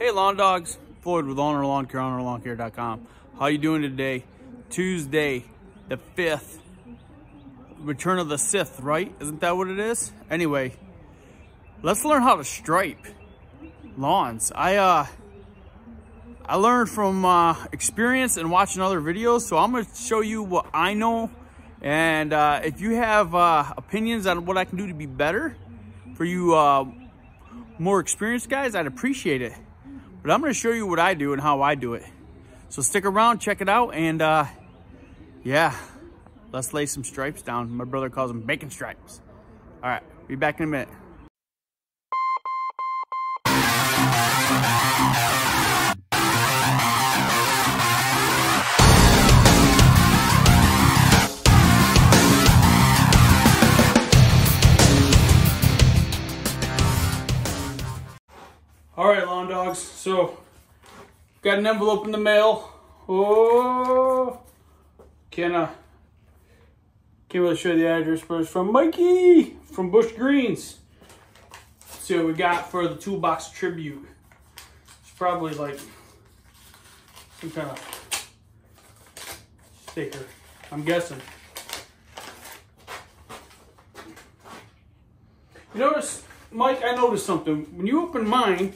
Hey lawn dogs, Floyd with Ulnar Lawn Care, UlnarLawnCare.com. How you doing today? Tuesday, the 5th. Return of the Sith, right? Isn't that what it is? Anyway, let's learn how to stripe lawns. I learned from experience and watching other videos, so I'm going to show you what I know. And if you have opinions on what I can do to be better for you more experienced guys, I'd appreciate it. But I'm going to show you what I do and how I do it. So stick around, check it out, and yeah, let's lay some stripes down. My brother calls them bacon stripes. All right, be back in a minute. All right, lawn dogs, so got an envelope in the mail. Oh, can't really show you the address, but it's from Mikey from Bush Greens. Let's see what we got for the Toolbox of Tribute. It's probably like some kind of sticker, I'm guessing. You notice, Mike, I noticed something. When you open mine,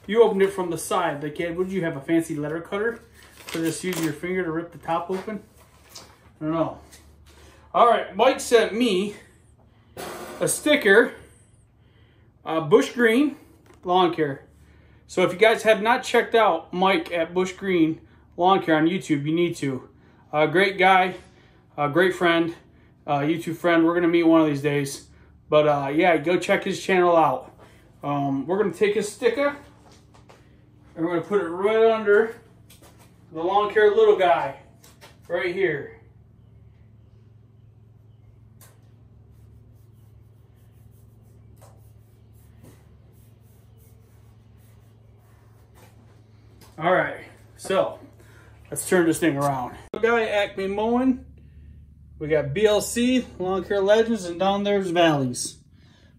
you opened it from the side. Like, what did you have, a fancy letter cutter? For just using your finger to rip the top open? I don't know. All right, Mike sent me a sticker, Bush Green Lawn Care. So if you guys have not checked out Mike at Bush Green Lawn Care on YouTube, you need to. Great guy, great friend, YouTube friend. We're gonna meet one of these days. But yeah, go check his channel out. We're gonna take his sticker and we're gonna put it right under the lawn care little guy, right here. All right, so let's turn this thing around. Guy, Acme Mowing. We got BLC, Lawn Care Legends, and down there's Valleys.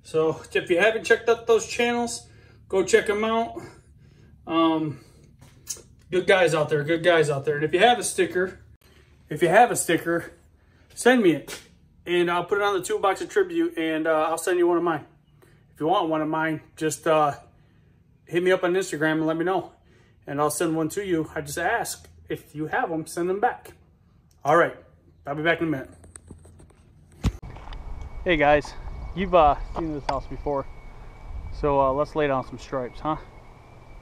So if you haven't checked out those channels, go check them out. Good guys out there, good guys out there. And if you have a sticker, send me it. And I'll put it on the Toolbox of Tribute, and I'll send you one of mine. If you want one of mine, just hit me up on Instagram and let me know. And I'll send one to you. I just ask. If you have them, send them back. All right. I'll be back in a minute. Hey guys, you've seen this house before, so let's lay down some stripes, huh?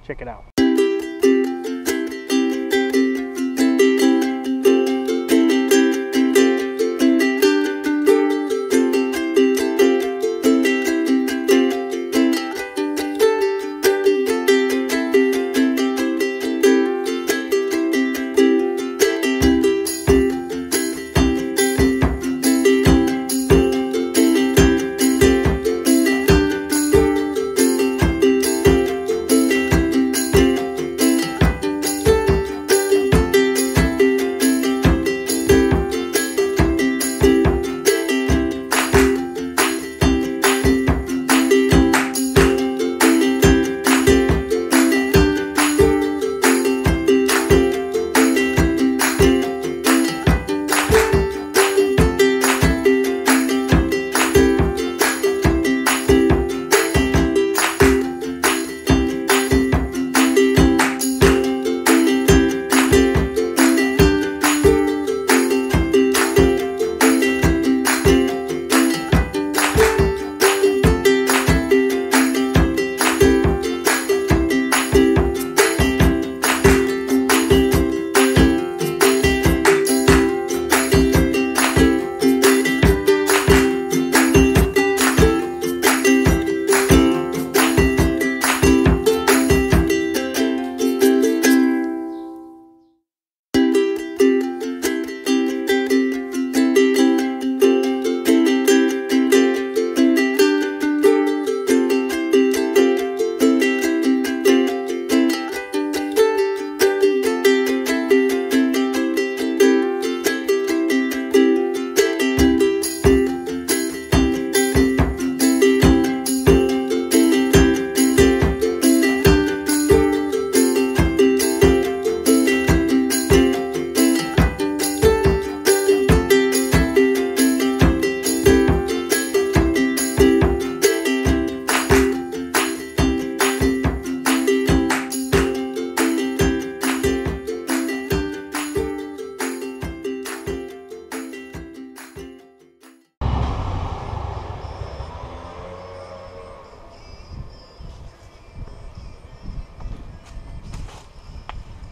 Check it out.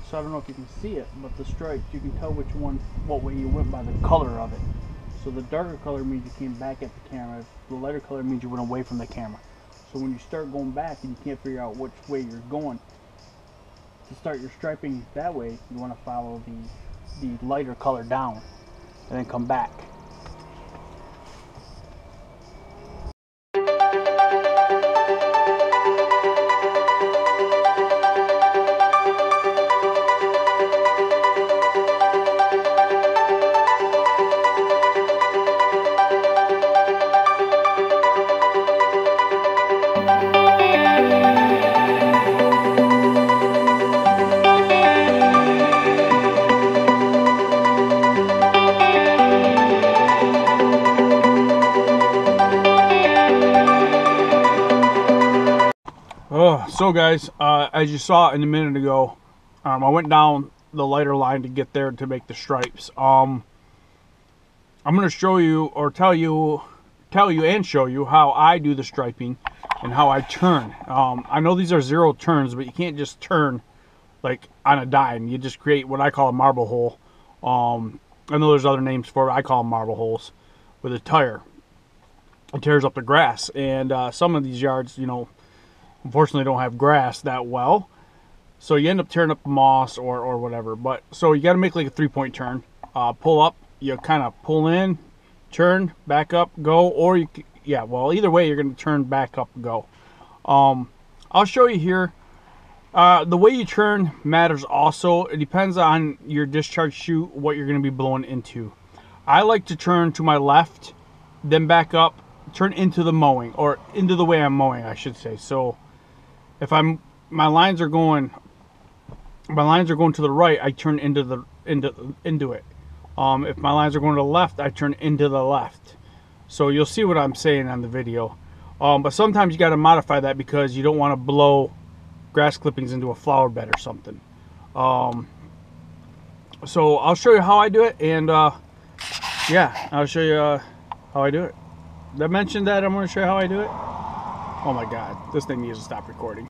so I don't know if you can see it, but the stripes, you can tell which one, what way you went by the color of it. So the darker color means you came back at the camera. The lighter color means you went away from the camera. So when you start going back and you can't figure out which way you're going, to start your striping that way, you want to follow the lighter color down and then come back. So guys, as you saw in a minute ago, I went down the lighter line to get there to make the stripes. I'm going to show you, or tell you and show you how I do the striping and how I turn. I know these are 0 turns, but you can't just turn like on a dime. You just create what I call a marble hole. I know there's other names for it. I call them marble holes with a tire. It tears up the grass, and some of these yards, you know, unfortunately don't have grass that well, so you end up tearing up moss or whatever. But so you got to make like a 3-point turn. Pull up, you kind of pull in, turn, back up, go, or you, yeah, well, either way you're going to turn, back up, go. I'll show you here. The way you turn matters also. It depends on your discharge chute, what you're going to be blowing into. I like to turn to my left, then back up, turn into the mowing, or into the way I'm mowing, I should say. So if my lines are going to the right, I turn into it. If my lines are going to the left, I turn into the left. So you'll see what I'm saying on the video. But sometimes you got to modify that because you don't want to blow grass clippings into a flower bed or something. So I'll show you how I do it, and yeah, I'll show you how I do it. Did I mention that I'm going to show you how I do it? Oh my god, this thing needs to stop recording.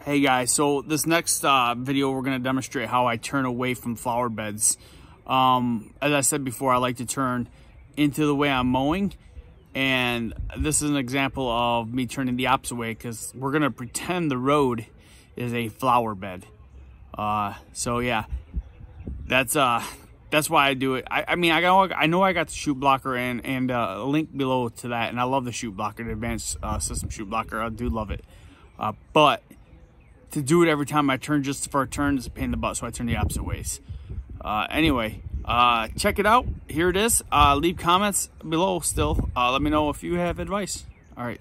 Hey guys, so this next video we're going to demonstrate how I turn away from flower beds. As I said before, I like to turn into the way I'm mowing. And this is an example of me turning the opposite way, because we're gonna pretend the road is a flower bed. So yeah, that's why I do it. I mean, I know I got the chute blocker and a link below to that, and I love the chute blocker, the advanced system chute blocker. I do love it. But to do it every time I turn just for a turn is a pain in the butt, so I turn the opposite ways. Anyway, check it out. Here it is. Leave comments below still. Let me know if you have advice. All right.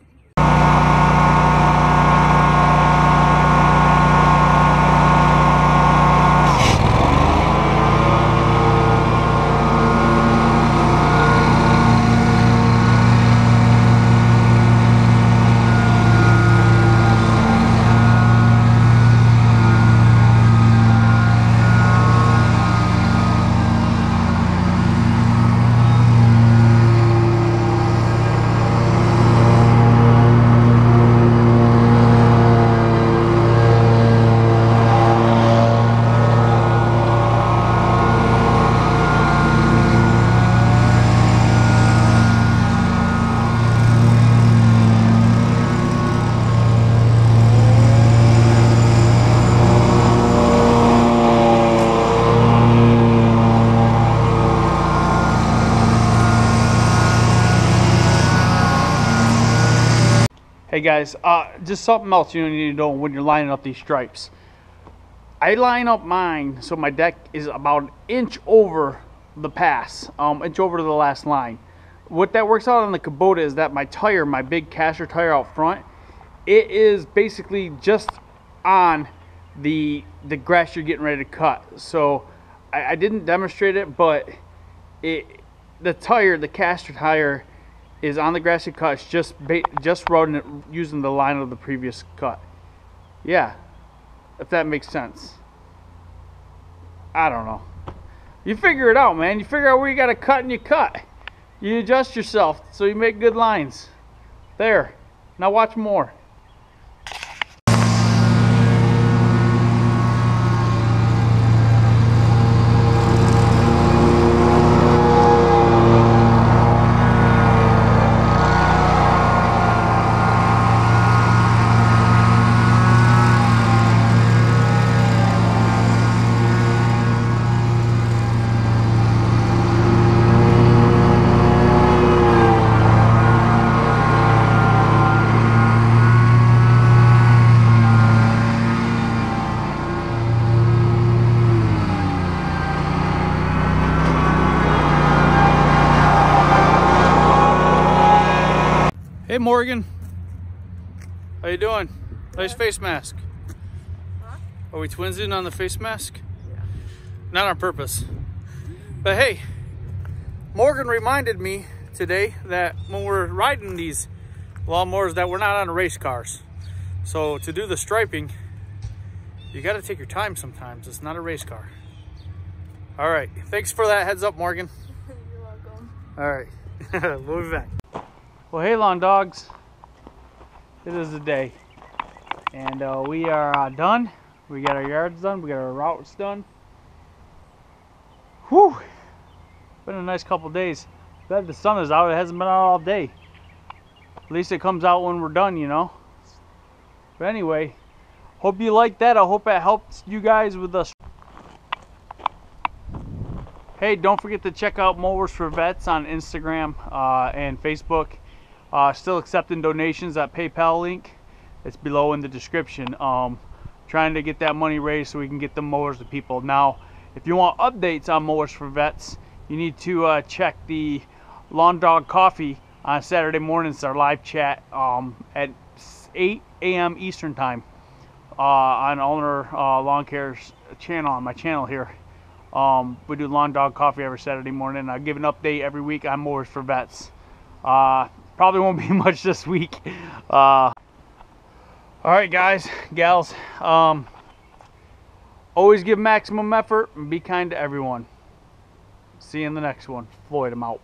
Hey guys, just something else you need to know when you're lining up these stripes. I line up mine so my deck is about an inch over the pass, inch over to the last line. What that works out on the Kubota is that my tire, my big caster tire out front, it is basically just on the grass you're getting ready to cut. So I didn't demonstrate it, but the tire, the caster tire, is on the grassy cut. It's just routing it using the line of the previous cut. Yeah, if that makes sense. I don't know. You figure it out, man. You figure out where you got to cut and you cut. You adjust yourself so you make good lines. There. Now watch more. Hey Morgan, how you doing? Nice face mask. Huh? Are we twinsing on the face mask? Yeah. Not on purpose. But hey, Morgan reminded me today that when we're riding these lawnmowers that we're not on race cars. So to do the striping, you got to take your time sometimes. It's not a race car. All right, thanks for that heads up, Morgan. You're welcome. All right, we'll be back. Well, hey lawn dogs, it is the day, and we are done. We got our yards done, we got our routes done. Whew, been a nice couple days. Glad the sun is out. It hasn't been out all day. At least it comes out when we're done, you know. But anyway, hope you like that. I hope it helps you guys with us. Hey, don't forget to check out Mowers for Vets on Instagram and Facebook. Still accepting donations. That PayPal link, it's below in the description. Trying to get that money raised so we can get the mowers to people. Now, if you want updates on Mowers for Vets, you need to check the Lawn Dog Coffee on Saturday mornings. Our live chat at 8 a.m. Eastern time on Ulnar Lawn Care's channel, on my channel here. We do Lawn Dog Coffee every Saturday morning. I give an update every week on Mowers for Vets. Probably won't be much this week. All right, guys, gals. Always give maximum effort and be kind to everyone. See you in the next one. Floyd, I'm out.